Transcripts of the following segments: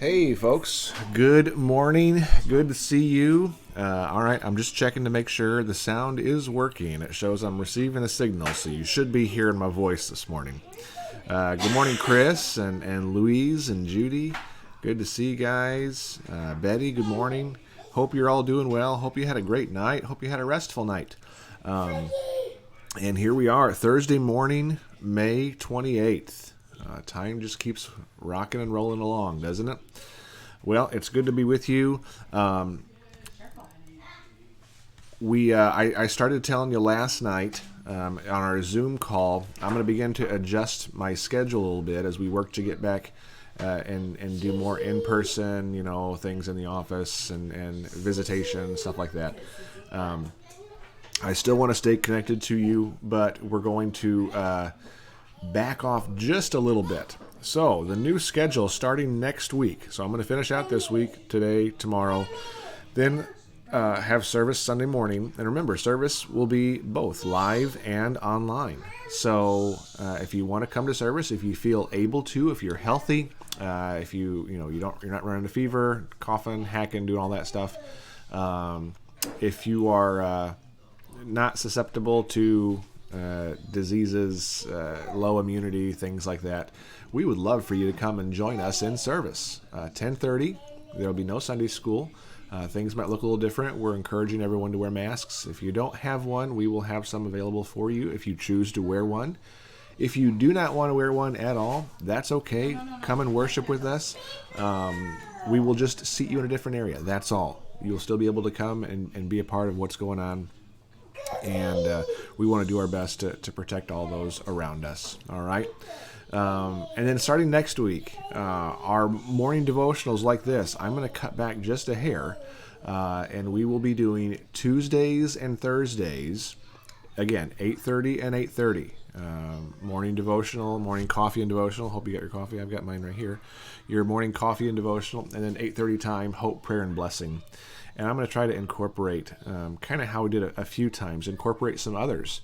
Hey folks, good morning. Good to see you. All right, I'm just checking to make sure the sound is working. It shows I'm receiving a signal, so you should be hearing my voice this morning. Good morning, Chris and Louise and Judy. Good to see you guys. Betty, good morning. Hope you're all doing well. Hope you had a great night. Hope you had a restful night. And here we are, Thursday morning, May 28th. Time just keeps rocking and rolling along, doesn't it? Well, it's good to be with you. I started telling you last night on our Zoom call. I'm going to begin to adjust my schedule a little bit as we work to get back and do more in person, things in the office and visitation stuff like that. I still want to stay connected to you, but we're going to back off just a little bit. So the new schedule starting next week. So I'm going to finish out this week, today, tomorrow, then have service Sunday morning. And remember, service will be both live and online. So if you want to come to service, if you feel able to, if you're healthy, if you're not running a fever, coughing, hacking, doing all that stuff. If you are not susceptible to diseases, low immunity, things like that, we would love for you to come and join us in service. 10:30, there will be no Sunday school. Things might look a little different. We're encouraging everyone to wear masks. If you don't have one, we will have some available for you if you choose to wear one. If you do not want to wear one at all, that's okay. Come and worship with us. We will just seat you in a different area. That's all. You'll still be able to come and be a part of what's going on. And we want to do our best to protect all those around us. All right. And then starting next week, our morning devotionals like this, I'm going to cut back just a hair, and we will be doing Tuesdays and Thursdays, again, 8:30 and 8:30. Morning devotional, morning coffee and devotional. Hope you got your coffee. I've got mine right here. Your morning coffee and devotional, and then 8:30 time, hope, prayer, and blessing. And I'm going to try to incorporate, kind of how we did a few times, incorporate some others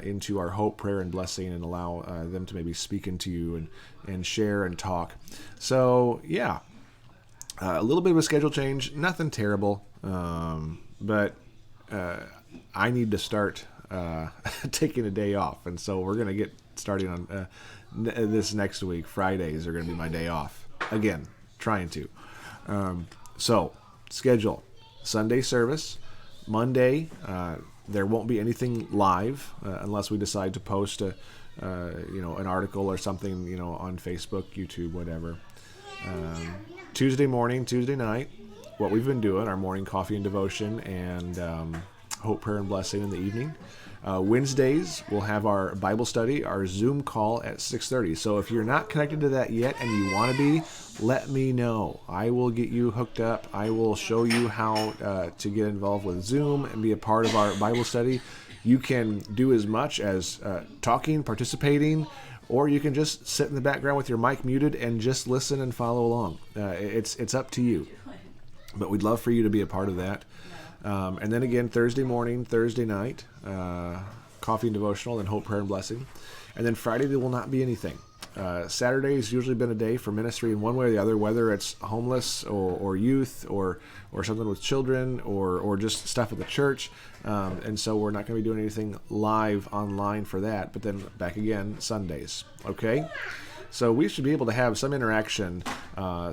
into our hope, prayer, and blessing, and allow them to maybe speak into you and share and talk. So, yeah, a little bit of a schedule change, nothing terrible, but I need to start taking a day off. And so we're going to get starting on this next week. Fridays are going to be my day off. Again, trying to. So, schedule. Sunday service. Monday, there won't be anything live unless we decide to post an article or something, on Facebook, YouTube, whatever. Tuesday morning, Tuesday night, what we've been doing, our morning coffee and devotion, and hope, prayer, and blessing in the evening. Wednesdays, we'll have our Bible study, our Zoom call at 6:30. So if you're not connected to that yet and you want to be, let me know. I will get you hooked up. I will show you how to get involved with Zoom and be a part of our Bible study. You can do as much as talking, participating, or you can just sit in the background with your mic muted and just listen and follow along. It's up to you. But we'd love for you to be a part of that. And then again, Thursday morning, Thursday night, coffee and devotional, and hope, prayer, and blessing. And then Friday, there will not be anything. Saturday has usually been a day for ministry in one way or the other, whether it's homeless or youth or something with children or just stuff at the church. And so we're not going to be doing anything live online for that. But then back again, Sundays. Okay? So we should be able to have some interaction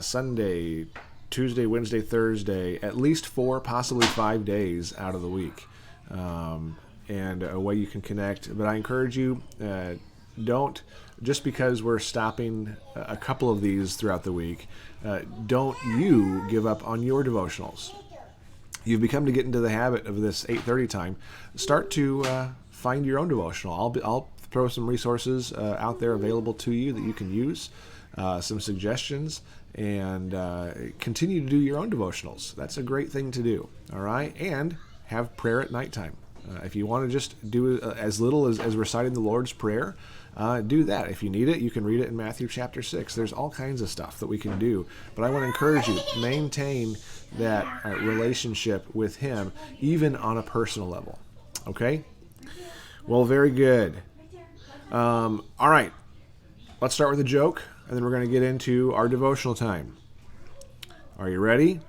Sunday, Tuesday, Wednesday, Thursday, at least 4, possibly 5 days out of the week, and a way you can connect. But I encourage you, don't, just because we're stopping a couple of these throughout the week, don't you give up on your devotionals. You've become to get into the habit of this 8:30 time. Start to find your own devotional. I'll throw some resources out there available to you that you can use, some suggestions, and continue to do your own devotionals. That's a great thing to do, all right? And have prayer at nighttime. If you want to just do as little as reciting the Lord's Prayer, do that. If you need it, you can read it in Matthew chapter 6. There's all kinds of stuff that we can do. But I want to encourage you, maintain that relationship with Him, even on a personal level. Okay? Well, very good. All right. Let's start with a joke, and then we're going to get into our devotional time. Are you ready?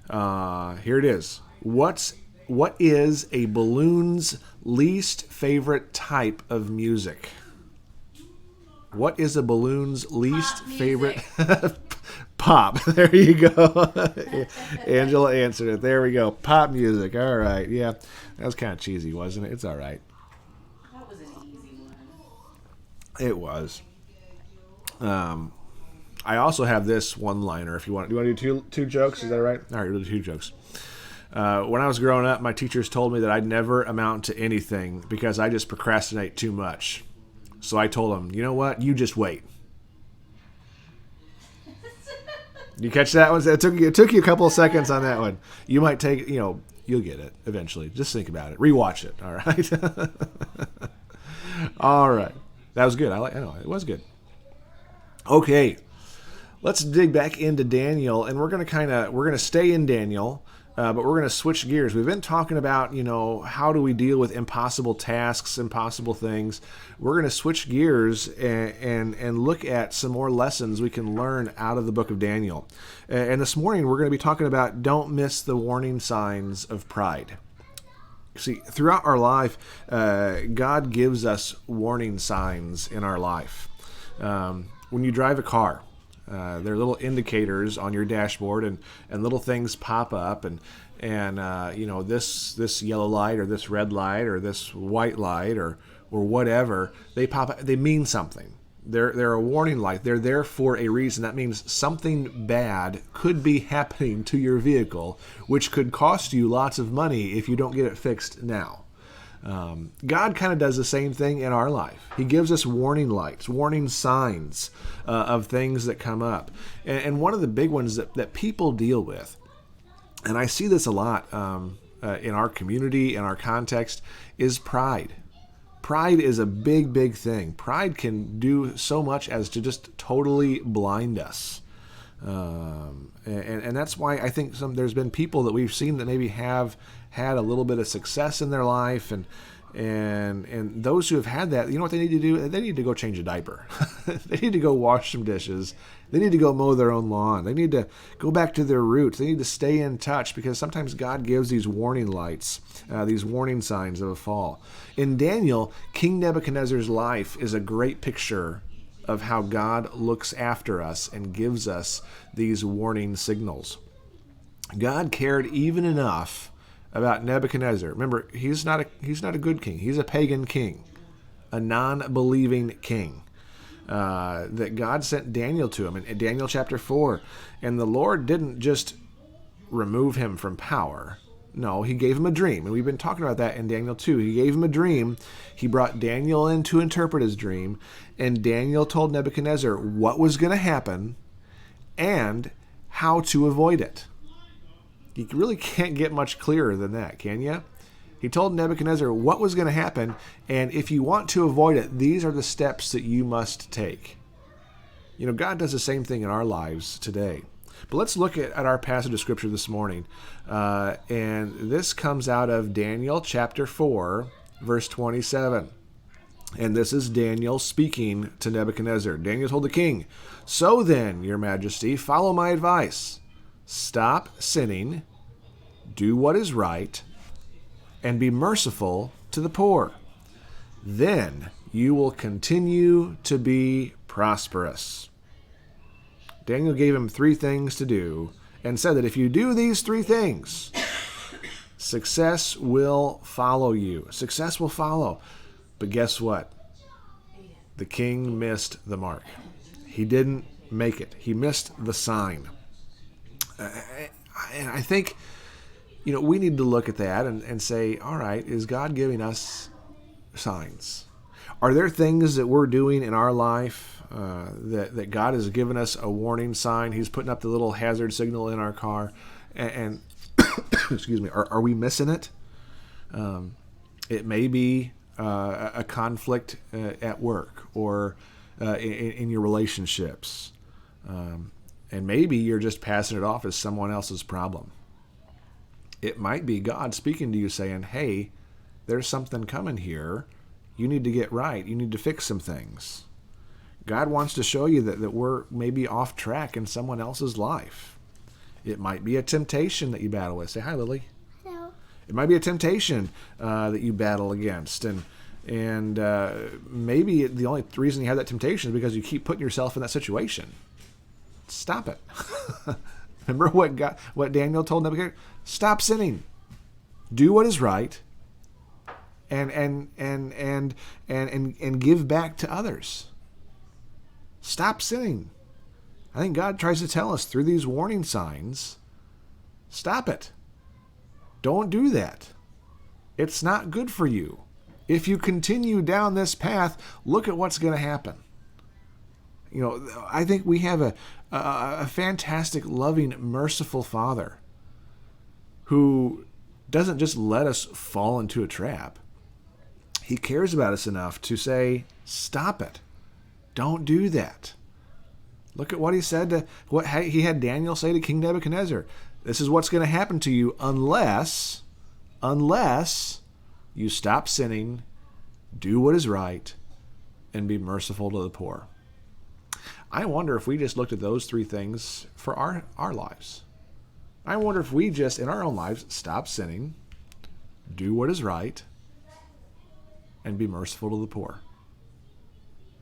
Here it is. What is a balloon's least favorite type of music? What is a balloon's least favorite pop? There you go. Angela answered it. There we go. Pop music. All right. Yeah, that was kind of cheesy, wasn't it? It's all right. That was an easy one. It was. I also have this one-liner. If you want, do you want to do two jokes? Sure. Is that right? All right, we'll do two jokes. When I was growing up, my teachers told me that I'd never amount to anything because I just procrastinate too much. So I told them, you know what? You just wait. You catch that one? It took you a couple of seconds on that one. You might take, you'll get it eventually. Just think about it. Rewatch it. All right. All right. That was good. I know it was good. Okay. Let's dig back into Daniel, and we're going to stay in Daniel. But we're going to switch gears. We've been talking about, how do we deal with impossible tasks, impossible things. We're going to switch gears and look at some more lessons we can learn out of the book of Daniel. And this morning, we're going to be talking about don't miss the warning signs of pride. See, throughout our life, God gives us warning signs in our life. When you drive a car, there are little indicators on your dashboard, and little things pop up, and this yellow light or this red light or this white light or whatever, they pop up. They mean something. They're a warning light. They're there for a reason. That means something bad could be happening to your vehicle, which could cost you lots of money if you don't get it fixed now. God kind of does the same thing in our life. He gives us warning lights, warning signs of things that come up. And one of the big ones that people deal with, and I see this a lot in our community, in our context, is pride. Pride is a big, big thing. Pride can do so much as to just totally blind us. And that's why I think there's been people that we've seen that maybe have had a little bit of success in their life, and those who have had that, you know what they need to do? They need to go change a diaper. They need to go wash some dishes. They need to go mow their own lawn. They need to go back to their roots. They need to stay in touch, because sometimes God gives these warning lights, these warning signs of a fall. In Daniel, King Nebuchadnezzar's life is a great picture of how God looks after us and gives us these warning signals. God cared even enough about Nebuchadnezzar. Remember, he's not a good king. He's a pagan king, a non-believing king. That God sent Daniel to him in Daniel chapter 4. And the Lord didn't just remove him from power. No, he gave him a dream. And we've been talking about that in Daniel 2. He gave him a dream. He brought Daniel in to interpret his dream. And Daniel told Nebuchadnezzar what was going to happen and how to avoid it. You really can't get much clearer than that, can you? He told Nebuchadnezzar what was going to happen, and if you want to avoid it, these are the steps that you must take. God does the same thing in our lives today. But let's look at our passage of Scripture this morning. And this comes out of Daniel chapter 4, verse 27. And this is Daniel speaking to Nebuchadnezzar. Daniel told the king, "So then, your majesty, follow my advice. Stop sinning, do what is right, and be merciful to the poor. Then you will continue to be prosperous." Daniel gave him 3 things to do and said that if you do these 3 things, success will follow you. Success will follow. But guess what? The king missed the mark. He didn't make it. He missed the sign. And I think, we need to look at that and say, all right, is God giving us signs? Are there things that we're doing in our life that God has given us a warning sign? He's putting up the little hazard signal in our car, and excuse me, are we missing it? It may be a conflict at work or in your relationships. And maybe you're just passing it off as someone else's problem. It might be God speaking to you saying, hey, there's something coming here. You need to get right. You need to fix some things. God wants to show you that we're maybe off track in someone else's life. It might be a temptation that you battle with. Say hi, Lily. Hello. It might be a temptation that you battle against, and maybe the only reason you have that temptation is because you keep putting yourself in that situation. Stop it. Remember what Daniel told Nebuchadnezzar? Stop sinning. Do what is right, and give back to others. Stop sinning. I think God tries to tell us through these warning signs, stop it. Don't do that. It's not good for you. If you continue down this path, look at what's going to happen. I think we have a fantastic, loving, merciful Father who doesn't just let us fall into a trap. He cares about us enough to say, stop it. Don't do that. Look at what he said what he had Daniel say to King Nebuchadnezzar. This is what's going to happen to you unless you stop sinning, do what is right, and be merciful to the poor. I wonder if we just looked at those three things for our lives. I wonder if we just, in our own lives, stop sinning, do what is right, and be merciful to the poor.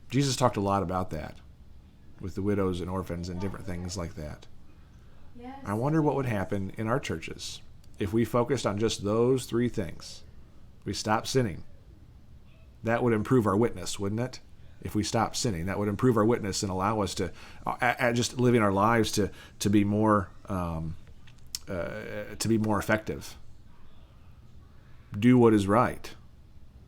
Jesus talked a lot about that with the widows and orphans and different things like that. Yes. I wonder what would happen in our churches if we focused on just those three things. We stopped sinning. That would improve our witness, wouldn't it? If we stop sinning, that would improve our witness and allow us to, just living our lives to be more effective. Do what is right.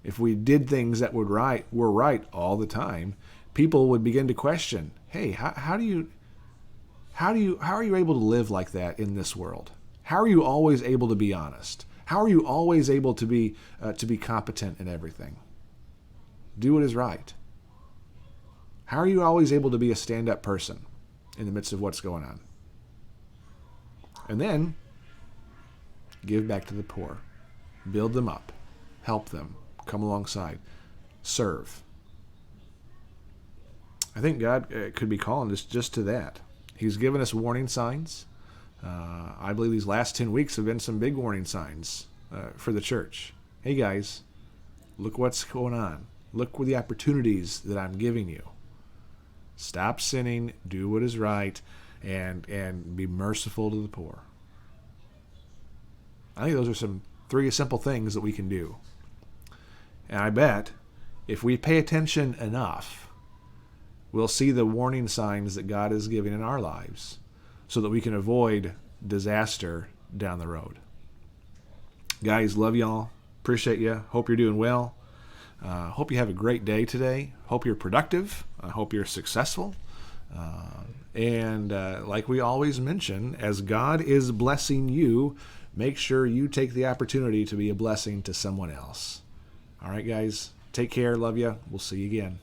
If we did things that were right all the time, people would begin to question, hey, how are you able to live like that in this world? How are you always able to be honest? How are you always able to be competent in everything? Do what is right. How are you always able to be a stand-up person in the midst of what's going on? And then give back to the poor. Build them up. Help them. Come alongside. Serve. I think God could be calling us just to that. He's given us warning signs. I believe these last 10 weeks have been some big warning signs for the church. Hey guys, look what's going on. Look where the opportunities that I'm giving you. Stop sinning, do what is right, and be merciful to the poor. I think those are some 3 simple things that we can do. And I bet if we pay attention enough, we'll see the warning signs that God is giving in our lives so that we can avoid disaster down the road. Guys, love y'all. Appreciate you. Hope you're doing well. Hope you have a great day today. Hope you're productive. I hope you're successful. And like we always mention, as God is blessing you, make sure you take the opportunity to be a blessing to someone else. All right, guys. Take care. Love you. We'll see you again.